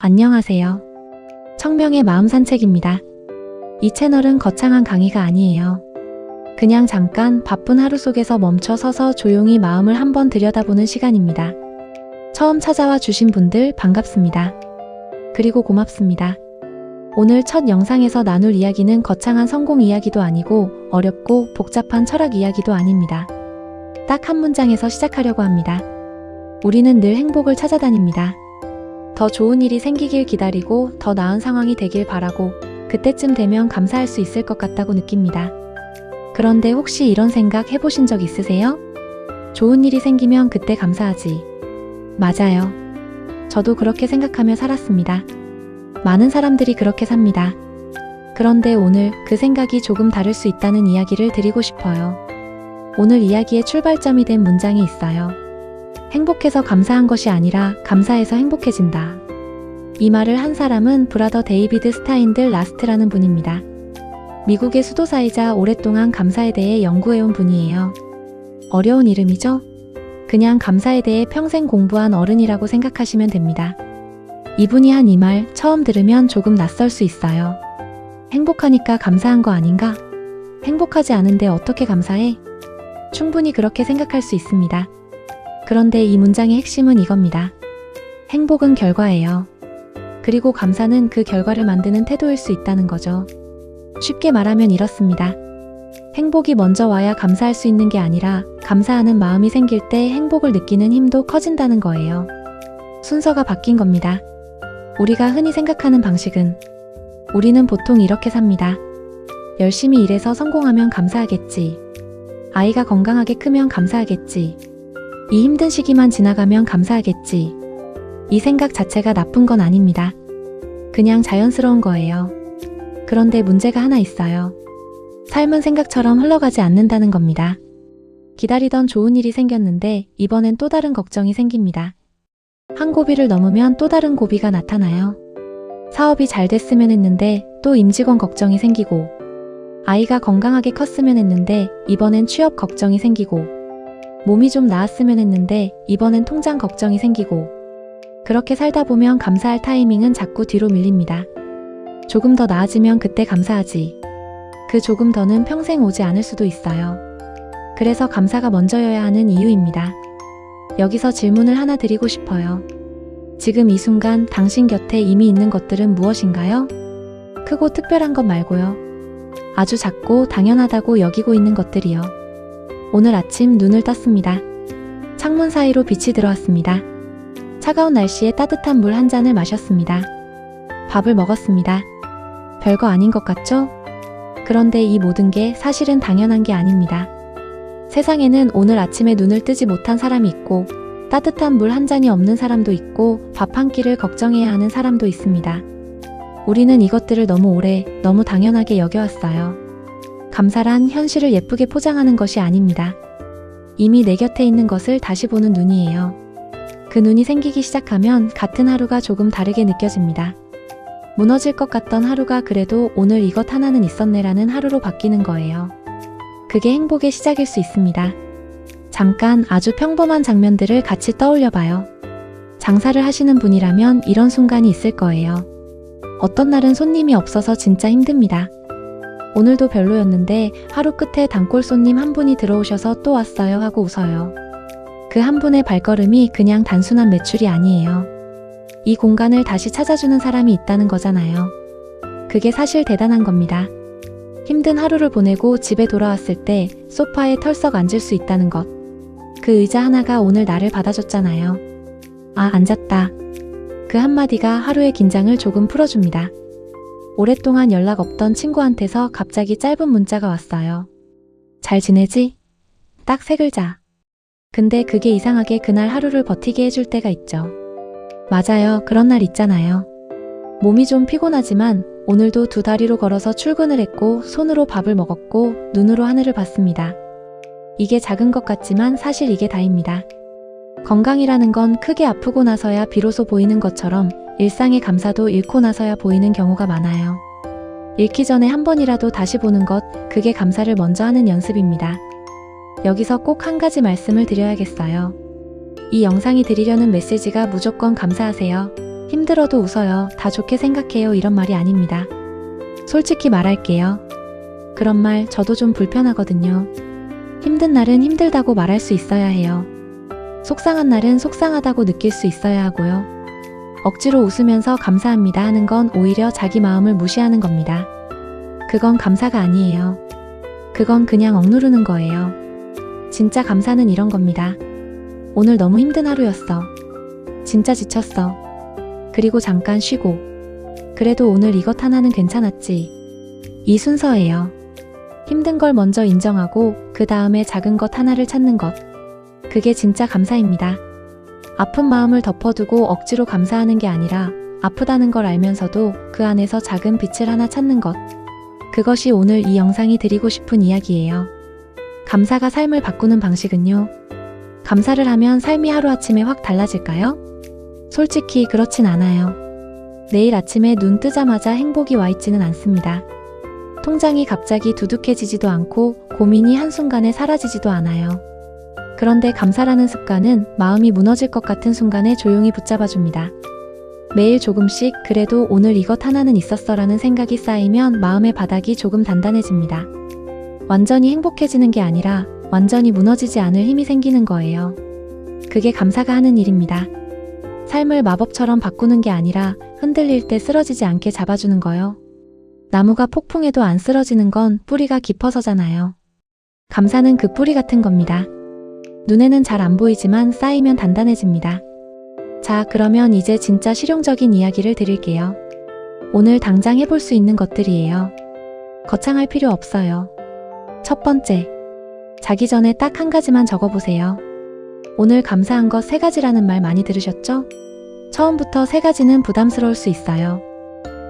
안녕하세요. 청명의 마음 산책입니다. 이 채널은 거창한 강의가 아니에요. 그냥 잠깐 바쁜 하루 속에서 멈춰 서서 조용히 마음을 한번 들여다보는 시간입니다. 처음 찾아와 주신 분들 반갑습니다. 그리고 고맙습니다. 오늘 첫 영상에서 나눌 이야기는 거창한 성공 이야기도 아니고 어렵고 복잡한 철학 이야기도 아닙니다. 딱 한 문장에서 시작하려고 합니다. 우리는 늘 행복을 찾아다닙니다. 더 좋은 일이 생기길 기다리고 더 나은 상황이 되길 바라고 그때쯤 되면 감사할 수 있을 것 같다고 느낍니다. 그런데 혹시 이런 생각 해보신 적 있으세요? 좋은 일이 생기면 그때 감사하지. 맞아요. 저도 그렇게 생각하며 살았습니다. 많은 사람들이 그렇게 삽니다. 그런데 오늘 그 생각이 조금 다를 수 있다는 이야기를 드리고 싶어요. 오늘 이야기의 출발점이 된 문장이 있어요. 행복해서 감사한 것이 아니라 감사해서 행복해진다. 이 말을 한 사람은 브라더 데이비드 스타인들 라스트라는 분입니다. 미국의 수도사이자 오랫동안 감사에 대해 연구해온 분이에요. 어려운 이름이죠? 그냥 감사에 대해 평생 공부한 어른이라고 생각하시면 됩니다. 이분이 한 이 말 처음 들으면 조금 낯설 수 있어요. 행복하니까 감사한 거 아닌가? 행복하지 않은데 어떻게 감사해? 충분히 그렇게 생각할 수 있습니다. 그런데 이 문장의 핵심은 이겁니다. 행복은 결과예요. 그리고 감사는 그 결과를 만드는 태도일 수 있다는 거죠. 쉽게 말하면 이렇습니다. 행복이 먼저 와야 감사할 수 있는 게 아니라 감사하는 마음이 생길 때 행복을 느끼는 힘도 커진다는 거예요. 순서가 바뀐 겁니다. 우리가 흔히 생각하는 방식은 우리는 보통 이렇게 삽니다. 열심히 일해서 성공하면 감사하겠지. 아이가 건강하게 크면 감사하겠지. 이 힘든 시기만 지나가면 감사하겠지. 이 생각 자체가 나쁜 건 아닙니다. 그냥 자연스러운 거예요. 그런데 문제가 하나 있어요. 삶은 생각처럼 흘러가지 않는다는 겁니다. 기다리던 좋은 일이 생겼는데 이번엔 또 다른 걱정이 생깁니다. 한 고비를 넘으면 또 다른 고비가 나타나요. 사업이 잘 됐으면 했는데 또 임직원 걱정이 생기고, 아이가 건강하게 컸으면 했는데 이번엔 취업 걱정이 생기고, 몸이 좀 나았으면 했는데 이번엔 통장 걱정이 생기고, 그렇게 살다 보면 감사할 타이밍은 자꾸 뒤로 밀립니다. 조금 더 나아지면 그때 감사하지. 그 조금 더는 평생 오지 않을 수도 있어요. 그래서 감사가 먼저여야 하는 이유입니다. 여기서 질문을 하나 드리고 싶어요. 지금 이 순간 당신 곁에 이미 있는 것들은 무엇인가요? 크고 특별한 것 말고요. 아주 작고 당연하다고 여기고 있는 것들이요. 오늘 아침 눈을 떴습니다. 창문 사이로 빛이 들어왔습니다. 차가운 날씨에 따뜻한 물 한 잔을 마셨습니다. 밥을 먹었습니다. 별거 아닌 것 같죠? 그런데 이 모든 게 사실은 당연한 게 아닙니다. 세상에는 오늘 아침에 눈을 뜨지 못한 사람이 있고, 따뜻한 물 한 잔이 없는 사람도 있고, 밥 한 끼를 걱정해야 하는 사람도 있습니다. 우리는 이것들을 너무 오래, 너무 당연하게 여겨왔어요. 감사란 현실을 예쁘게 포장하는 것이 아닙니다. 이미 내 곁에 있는 것을 다시 보는 눈이에요. 그 눈이 생기기 시작하면 같은 하루가 조금 다르게 느껴집니다. 무너질 것 같던 하루가 그래도 오늘 이것 하나는 있었네라는 하루로 바뀌는 거예요. 그게 행복의 시작일 수 있습니다. 잠깐 아주 평범한 장면들을 같이 떠올려봐요. 장사를 하시는 분이라면 이런 순간이 있을 거예요. 어떤 날은 손님이 없어서 진짜 힘듭니다. 오늘도 별로였는데 하루 끝에 단골 손님 한 분이 들어오셔서 또 왔어요 하고 웃어요. 그 한 분의 발걸음이 그냥 단순한 매출이 아니에요. 이 공간을 다시 찾아주는 사람이 있다는 거잖아요. 그게 사실 대단한 겁니다. 힘든 하루를 보내고 집에 돌아왔을 때 소파에 털썩 앉을 수 있다는 것. 그 의자 하나가 오늘 나를 받아줬잖아요. 아, 앉았다. 그 한마디가 하루의 긴장을 조금 풀어줍니다. 오랫동안 연락 없던 친구한테서 갑자기 짧은 문자가 왔어요. 잘 지내지? 딱 3글자. 근데 그게 이상하게 그날 하루를 버티게 해줄 때가 있죠. 맞아요. 그런 날 있잖아요. 몸이 좀 피곤하지만 오늘도 2다리로 걸어서 출근을 했고 손으로 밥을 먹었고 눈으로 하늘을 봤습니다. 이게 작은 것 같지만 사실 이게 다입니다. 건강이라는 건 크게 아프고 나서야 비로소 보이는 것처럼 일상의 감사도 잃고 나서야 보이는 경우가 많아요. 잃기 전에 한 번이라도 다시 보는 것, 그게 감사를 먼저 하는 연습입니다. 여기서 꼭 한 가지 말씀을 드려야겠어요. 이 영상이 드리려는 메시지가 무조건 감사하세요. 힘들어도 웃어요. 다 좋게 생각해요. 이런 말이 아닙니다. 솔직히 말할게요. 그런 말 저도 좀 불편하거든요. 힘든 날은 힘들다고 말할 수 있어야 해요. 속상한 날은 속상하다고 느낄 수 있어야 하고요. 억지로 웃으면서 감사합니다 하는 건 오히려 자기 마음을 무시하는 겁니다. 그건 감사가 아니에요. 그건 그냥 억누르는 거예요. 진짜 감사는 이런 겁니다. 오늘 너무 힘든 하루였어. 진짜 지쳤어. 그리고 잠깐 쉬고. 그래도 오늘 이것 하나는 괜찮았지. 이 순서예요. 힘든 걸 먼저 인정하고 그 다음에 작은 것 하나를 찾는 것. 그게 진짜 감사입니다. 아픈 마음을 덮어두고 억지로 감사하는 게 아니라 아프다는 걸 알면서도 그 안에서 작은 빛을 하나 찾는 것. 그것이 오늘 이 영상이 드리고 싶은 이야기예요. 감사가 삶을 바꾸는 방식은요. 감사를 하면 삶이 하루아침에 확 달라질까요? 솔직히 그렇진 않아요. 내일 아침에 눈 뜨자마자 행복이 와 있지는 않습니다. 통장이 갑자기 두둑해지지도 않고 고민이 한순간에 사라지지도 않아요. 그런데 감사라는 습관은 마음이 무너질 것 같은 순간에 조용히 붙잡아줍니다. 매일 조금씩 그래도 오늘 이것 하나는 있었어라는 생각이 쌓이면 마음의 바닥이 조금 단단해집니다. 완전히 행복해지는 게 아니라 완전히 무너지지 않을 힘이 생기는 거예요. 그게 감사가 하는 일입니다. 삶을 마법처럼 바꾸는 게 아니라 흔들릴 때 쓰러지지 않게 잡아주는 거요. 나무가 폭풍에도 안 쓰러지는 건 뿌리가 깊어서잖아요. 감사는 그 뿌리 같은 겁니다. 눈에는 잘 안 보이지만 쌓이면 단단해집니다. 자, 그러면 이제 진짜 실용적인 이야기를 드릴게요. 오늘 당장 해볼 수 있는 것들이에요. 거창할 필요 없어요. 첫 번째, 자기 전에 딱 한 가지만 적어보세요. 오늘 감사한 것 3가지라는 말 많이 들으셨죠? 처음부터 3가지는 부담스러울 수 있어요.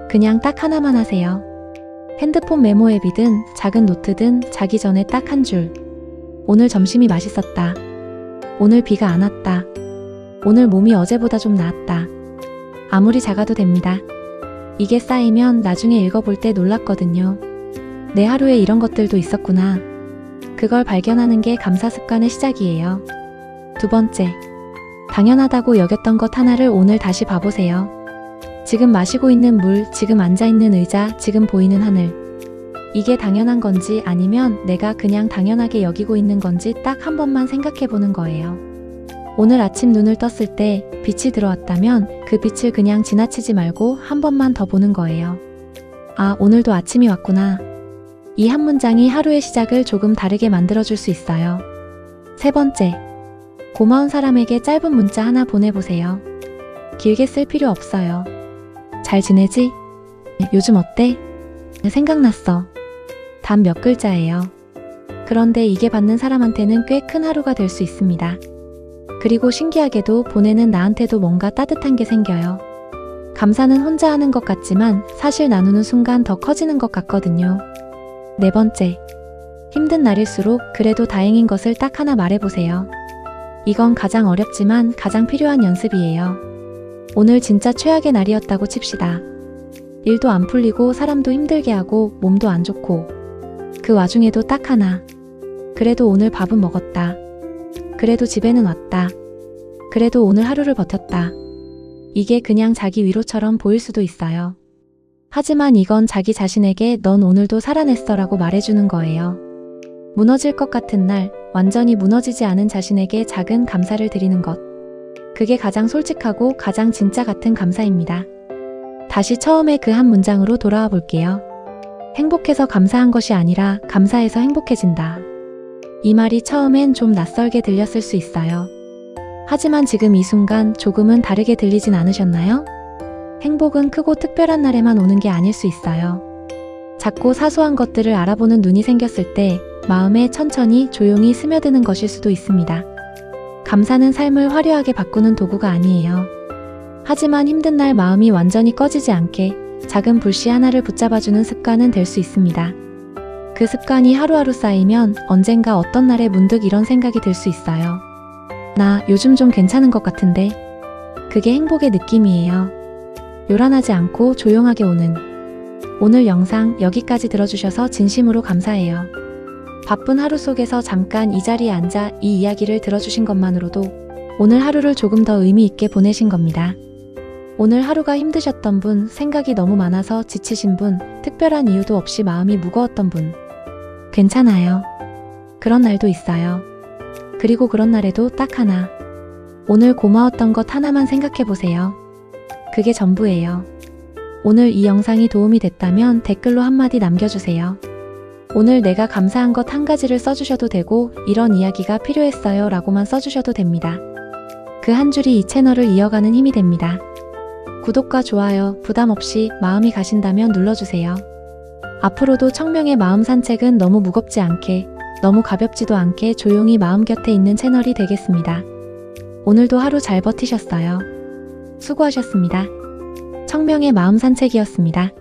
그냥 딱 하나만 하세요. 핸드폰 메모 앱이든 작은 노트든 자기 전에 딱 한 줄. 오늘 점심이 맛있었다. 오늘 비가 안 왔다. 오늘 몸이 어제보다 좀 나았다. 아무리 작아도 됩니다. 이게 쌓이면 나중에 읽어볼 때 놀랍거든요. 내 하루에 이런 것들도 있었구나. 그걸 발견하는 게 감사 습관의 시작이에요. 두 번째, 당연하다고 여겼던 것 하나를 오늘 다시 봐보세요. 지금 마시고 있는 물, 지금 앉아있는 의자, 지금 보이는 하늘. 이게 당연한 건지 아니면 내가 그냥 당연하게 여기고 있는 건지 딱 한 번만 생각해보는 거예요. 오늘 아침 눈을 떴을 때 빛이 들어왔다면 그 빛을 그냥 지나치지 말고 한 번만 더 보는 거예요. 아, 오늘도 아침이 왔구나. 이 한 문장이 하루의 시작을 조금 다르게 만들어줄 수 있어요. 세 번째, 고마운 사람에게 짧은 문자 하나 보내보세요. 길게 쓸 필요 없어요. 잘 지내지? 요즘 어때? 생각났어. 단 몇 글자예요. 그런데 이게 받는 사람한테는 꽤 큰 하루가 될 수 있습니다. 그리고 신기하게도 보내는 나한테도 뭔가 따뜻한 게 생겨요. 감사는 혼자 하는 것 같지만 사실 나누는 순간 더 커지는 것 같거든요. 네 번째, 힘든 날일수록 그래도 다행인 것을 딱 하나 말해보세요. 이건 가장 어렵지만 가장 필요한 연습이에요. 오늘 진짜 최악의 날이었다고 칩시다. 일도 안 풀리고 사람도 힘들게 하고 몸도 안 좋고 그 와중에도 딱 하나. 그래도 오늘 밥은 먹었다. 그래도 집에는 왔다. 그래도 오늘 하루를 버텼다. 이게 그냥 자기 위로처럼 보일 수도 있어요. 하지만 이건 자기 자신에게 넌 오늘도 살아냈어 라고 말해주는 거예요. 무너질 것 같은 날, 완전히 무너지지 않은 자신에게 작은 감사를 드리는 것. 그게 가장 솔직하고 가장 진짜 같은 감사입니다. 다시 처음에 그 한 문장으로 돌아와 볼게요. 행복해서 감사한 것이 아니라 감사해서 행복해진다. 이 말이 처음엔 좀 낯설게 들렸을 수 있어요. 하지만 지금 이 순간 조금은 다르게 들리진 않으셨나요? 행복은 크고 특별한 날에만 오는 게 아닐 수 있어요. 작고 사소한 것들을 알아보는 눈이 생겼을 때 마음에 천천히 조용히 스며드는 것일 수도 있습니다. 감사는 삶을 화려하게 바꾸는 도구가 아니에요. 하지만 힘든 날 마음이 완전히 꺼지지 않게 작은 불씨 하나를 붙잡아주는 습관은 될 수 있습니다. 그 습관이 하루하루 쌓이면 언젠가 어떤 날에 문득 이런 생각이 들 수 있어요. 나 요즘 좀 괜찮은 것 같은데. 그게 행복의 느낌이에요. 요란하지 않고 조용하게 오는. 오늘 영상 여기까지 들어주셔서 진심으로 감사해요. 바쁜 하루 속에서 잠깐 이 자리에 앉아 이 이야기를 들어주신 것만으로도 오늘 하루를 조금 더 의미 있게 보내신 겁니다. 오늘 하루가 힘드셨던 분, 생각이 너무 많아서 지치신 분, 특별한 이유도 없이 마음이 무거웠던 분. 괜찮아요. 그런 날도 있어요. 그리고 그런 날에도 딱 하나. 오늘 고마웠던 것 하나만 생각해 보세요. 그게 전부예요. 오늘 이 영상이 도움이 됐다면 댓글로 한마디 남겨주세요. 오늘 내가 감사한 것 한 가지를 써주셔도 되고 이런 이야기가 필요했어요 라고만 써주셔도 됩니다. 그 한 줄이 이 채널을 이어가는 힘이 됩니다. 구독과 좋아요 부담 없이 마음이 가신다면 눌러주세요. 앞으로도 청명의 마음 산책은 너무 무겁지 않게, 너무 가볍지도 않게 조용히 마음 곁에 있는 채널이 되겠습니다. 오늘도 하루 잘 버티셨어요. 수고하셨습니다. 청명의 마음 산책이었습니다.